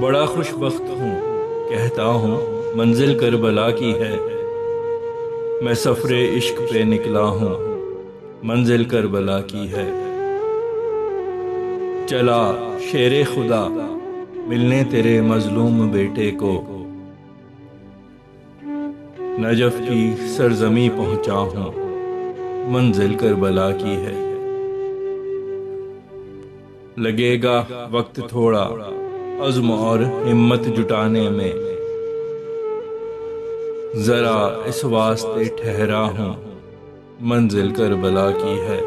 بڑا خوش بخت ہوں، کہتا ہوں منزل کربلا کی ہے۔ میں سفر عشق پہ نکلا ہوں، منزل کربلا کی ہے۔ چلا شیر خدا ملنے تیرے مظلوم بیٹے کو، نجف کی سرزمی پہنچا ہوں، منزل کربلا کی ہے۔ لگے گا وقت تھوڑا عزم اور ہمت جٹانے میں، ذرا اس واسطے ٹھہرا ہوں، منزل کربلا کی ہے۔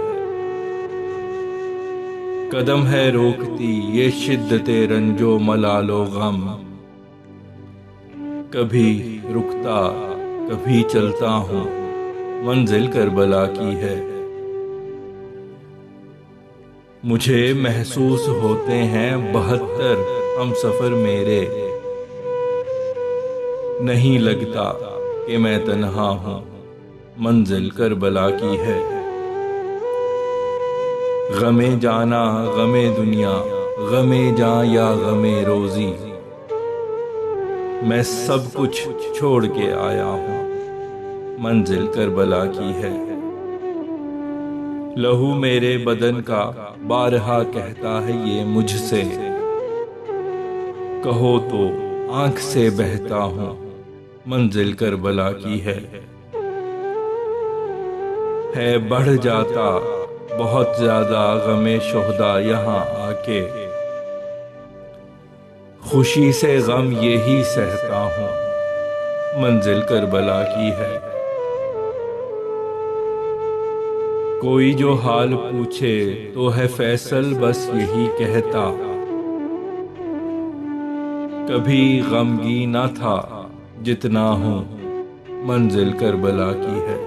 قدم ہے روکتی یہ شدت رنج و ملال و غم، کبھی رکتا کبھی چلتا ہوں، منزل کربلا کی ہے۔ مجھے محسوس ہوتے ہیں 72 ہم سفر میرے، نہیں لگتا کہ میں تنہا ہوں، منزل کربلا کی ہے۔ غم جانا غم دنیا، غم جاں یا غم روزی، میں سب کچھ چھوڑ کے آیا ہوں، منزل کربلا کی ہے۔ لہو میرے بدن کا بارہا کہتا ہے یہ مجھ سے، کہو تو آنکھ سے بہتا ہوں، منزل کربلا کی ہے۔ بڑھ جاتا بہت زیادہ غم شہداء یہاں آ کے، خوشی سے غم یہی سہتا ہوں، منزل کربلا کی ہے۔ کوئی جو حال پوچھے تو ہے فیصل بس یہی کہتا، کبھی غمگین نہ تھا جتنا ہوں، منزل کربلا کی ہے۔